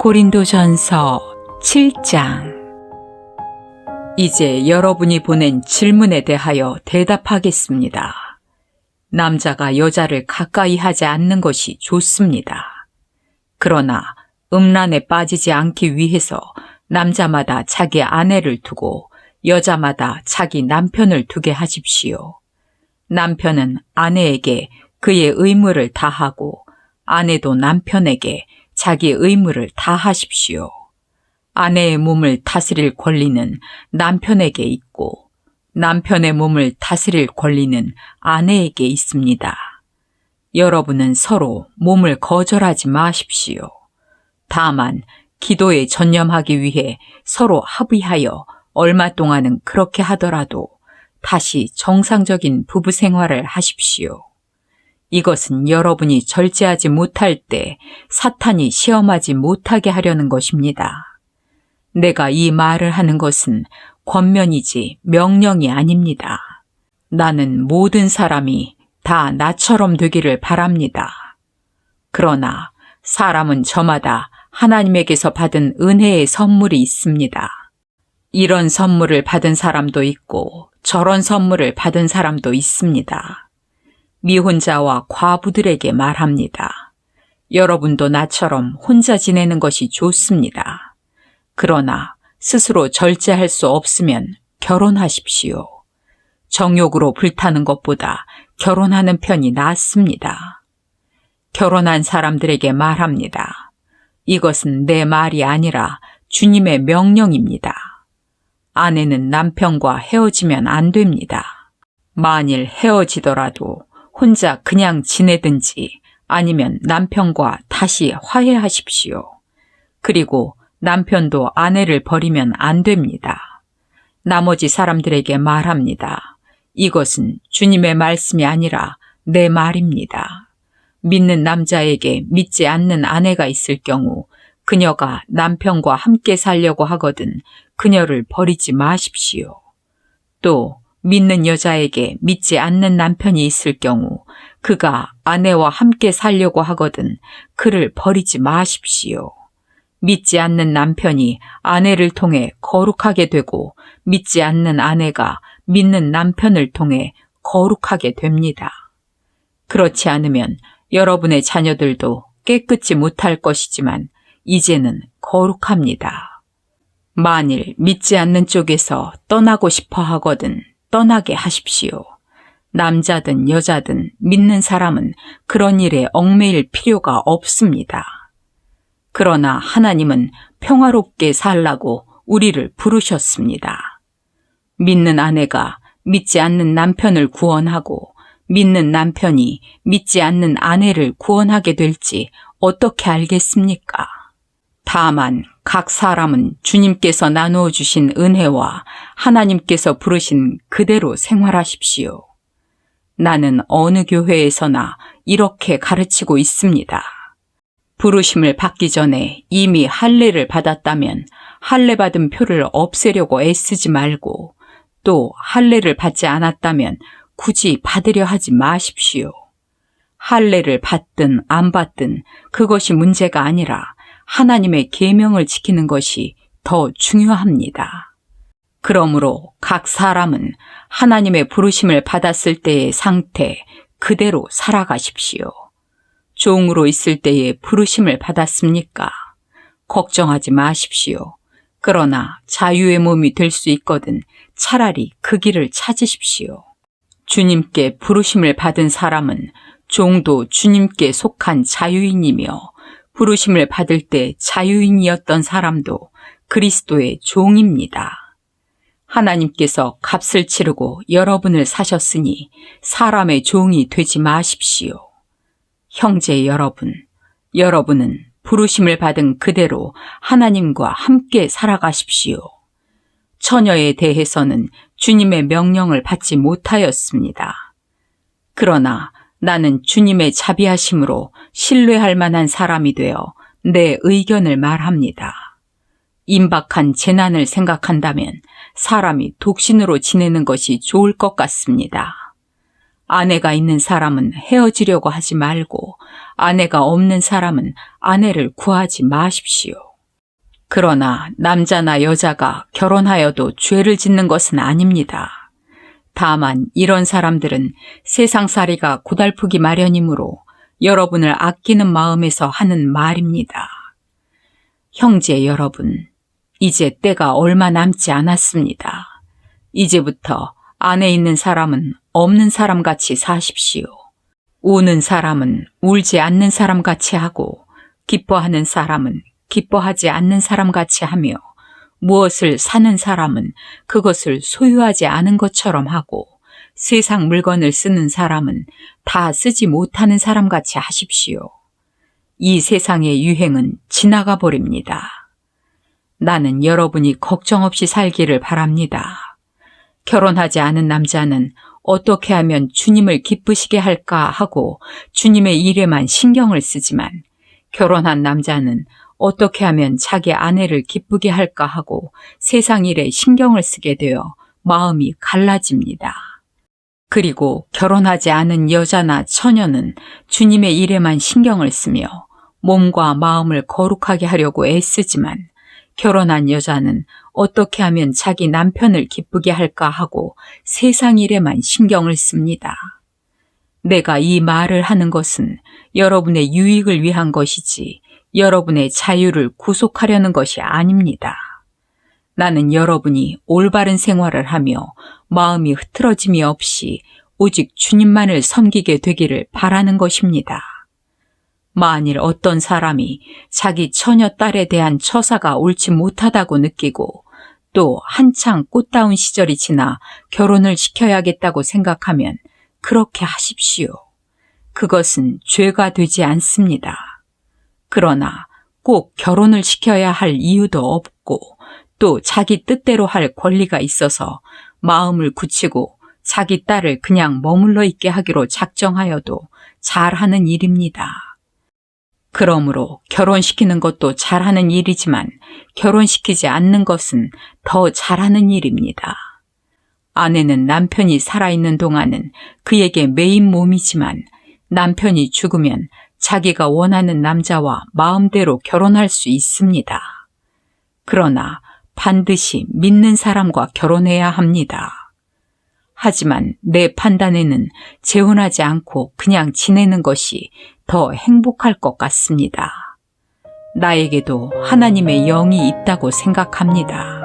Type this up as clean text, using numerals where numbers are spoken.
고린도전서 7장. 이제 여러분이 보낸 질문에 대하여 대답하겠습니다. 남자가 여자를 가까이 하지 않는 것이 좋습니다. 그러나 음란에 빠지지 않기 위해서 남자마다 자기 아내를 두고 여자마다 자기 남편을 두게 하십시오. 남편은 아내에게 그의 의무를 다하고 아내도 남편에게 자기 의무를 다하십시오. 아내의 몸을 다스릴 권리는 남편에게 있고 남편의 몸을 다스릴 권리는 아내에게 있습니다. 여러분은 서로 몸을 거절하지 마십시오. 다만 기도에 전념하기 위해 서로 합의하여 얼마 동안은 그렇게 하더라도 다시 정상적인 부부 생활을 하십시오. 이것은 여러분이 절제하지 못할 때 사탄이 시험하지 못하게 하려는 것입니다. 내가 이 말을 하는 것은 권면이지 명령이 아닙니다. 나는 모든 사람이 다 나처럼 되기를 바랍니다. 그러나 사람은 저마다 하나님에게서 받은 은혜의 선물이 있습니다. 이런 선물을 받은 사람도 있고 저런 선물을 받은 사람도 있습니다. 미혼자와 과부들에게 말합니다. 여러분도 나처럼 혼자 지내는 것이 좋습니다. 그러나 스스로 절제할 수 없으면 결혼하십시오. 정욕으로 불타는 것보다 결혼하는 편이 낫습니다. 결혼한 사람들에게 말합니다. 이것은 내 말이 아니라 주님의 명령입니다. 아내는 남편과 헤어지면 안 됩니다. 만일 헤어지더라도 혼자 그냥 지내든지 아니면 남편과 다시 화해하십시오. 그리고 남편도 아내를 버리면 안 됩니다. 나머지 사람들에게 말합니다. 이것은 주님의 말씀이 아니라 내 말입니다. 믿는 남자에게 믿지 않는 아내가 있을 경우 그녀가 남편과 함께 살려고 하거든 그녀를 버리지 마십시오. 또 믿는 여자에게 믿지 않는 남편이 있을 경우 그가 아내와 함께 살려고 하거든 그를 버리지 마십시오. 믿지 않는 남편이 아내를 통해 거룩하게 되고 믿지 않는 아내가 믿는 남편을 통해 거룩하게 됩니다. 그렇지 않으면 여러분의 자녀들도 깨끗이 못할 것이지만 이제는 거룩합니다. 만일 믿지 않는 쪽에서 떠나고 싶어 하거든 떠나게 하십시오. 남자든 여자든 믿는 사람은 그런 일에 얽매일 필요가 없습니다. 그러나 하나님은 평화롭게 살라고 우리를 부르셨습니다. 믿는 아내가 믿지 않는 남편을 구원하고 믿는 남편이 믿지 않는 아내를 구원하게 될지 어떻게 알겠습니까? 다만 각 사람은 주님께서 나누어 주신 은혜와 하나님께서 부르신 그대로 생활하십시오. 나는 어느 교회에서나 이렇게 가르치고 있습니다. 부르심을 받기 전에 이미 할례를 받았다면 할례 받은 표를 없애려고 애쓰지 말고 또 할례를 받지 않았다면 굳이 받으려 하지 마십시오. 할례를 받든 안 받든 그것이 문제가 아니라 하나님의 계명을 지키는 것이 더 중요합니다. 그러므로 각 사람은 하나님의 부르심을 받았을 때의 상태 그대로 살아가십시오. 종으로 있을 때에 부르심을 받았습니까? 걱정하지 마십시오. 그러나 자유의 몸이 될 수 있거든 차라리 그 길을 찾으십시오. 주님께 부르심을 받은 사람은 종도 주님께 속한 자유인이며 부르심을 받을 때 자유인이었던 사람도 그리스도의 종입니다. 하나님께서 값을 치르고 여러분을 사셨으니 사람의 종이 되지 마십시오. 형제 여러분, 여러분은 부르심을 받은 그대로 하나님과 함께 살아가십시오. 처녀에 대해서는 주님의 명령을 받지 못하였습니다. 그러나 나는 주님의 자비하심으로 신뢰할 만한 사람이 되어 내 의견을 말합니다. 임박한 재난을 생각한다면 사람이 독신으로 지내는 것이 좋을 것 같습니다. 아내가 있는 사람은 헤어지려고 하지 말고 아내가 없는 사람은 아내를 구하지 마십시오. 그러나 남자나 여자가 결혼하여도 죄를 짓는 것은 아닙니다. 다만 이런 사람들은 세상살이가 고달프기 마련이므로 여러분을 아끼는 마음에서 하는 말입니다. 형제 여러분, 이제 때가 얼마 남지 않았습니다. 이제부터 안에 있는 사람은 없는 사람같이 사십시오. 우는 사람은 울지 않는 사람같이 하고 기뻐하는 사람은 기뻐하지 않는 사람같이 하며 무엇을 사는 사람은 그것을 소유하지 않은 것처럼 하고 세상 물건을 쓰는 사람은 다 쓰지 못하는 사람같이 하십시오. 이 세상의 유행은 지나가 버립니다. 나는 여러분이 걱정 없이 살기를 바랍니다. 결혼하지 않은 남자는 어떻게 하면 주님을 기쁘시게 할까 하고 주님의 일에만 신경을 쓰지만 결혼한 남자는 어떻게 하면 자기 아내를 기쁘게 할까 하고 세상 일에 신경을 쓰게 되어 마음이 갈라집니다. 그리고 결혼하지 않은 여자나 처녀는 주님의 일에만 신경을 쓰며 몸과 마음을 거룩하게 하려고 애쓰지만 결혼한 여자는 어떻게 하면 자기 남편을 기쁘게 할까 하고 세상 일에만 신경을 씁니다. 내가 이 말을 하는 것은 여러분의 유익을 위한 것이지 여러분의 자유를 구속하려는 것이 아닙니다. 나는 여러분이 올바른 생활을 하며 마음이 흐트러짐이 없이 오직 주님만을 섬기게 되기를 바라는 것입니다. 만일 어떤 사람이 자기 처녀 딸에 대한 처사가 옳지 못하다고 느끼고 또 한창 꽃다운 시절이 지나 결혼을 시켜야겠다고 생각하면 그렇게 하십시오. 그것은 죄가 되지 않습니다. 그러나 꼭 결혼을 시켜야 할 이유도 없고 또 자기 뜻대로 할 권리가 있어서 마음을 굳히고 자기 딸을 그냥 머물러 있게 하기로 작정하여도 잘하는 일입니다. 그러므로 결혼시키는 것도 잘하는 일이지만 결혼시키지 않는 것은 더 잘하는 일입니다. 아내는 남편이 살아있는 동안은 그에게 메인 몸이지만 남편이 죽으면 자기가 원하는 남자와 마음대로 결혼할 수 있습니다. 그러나 반드시 믿는 사람과 결혼해야 합니다. 하지만 내 판단에는 재혼하지 않고 그냥 지내는 것이 더 행복할 것 같습니다. 나에게도 하나님의 영이 있다고 생각합니다.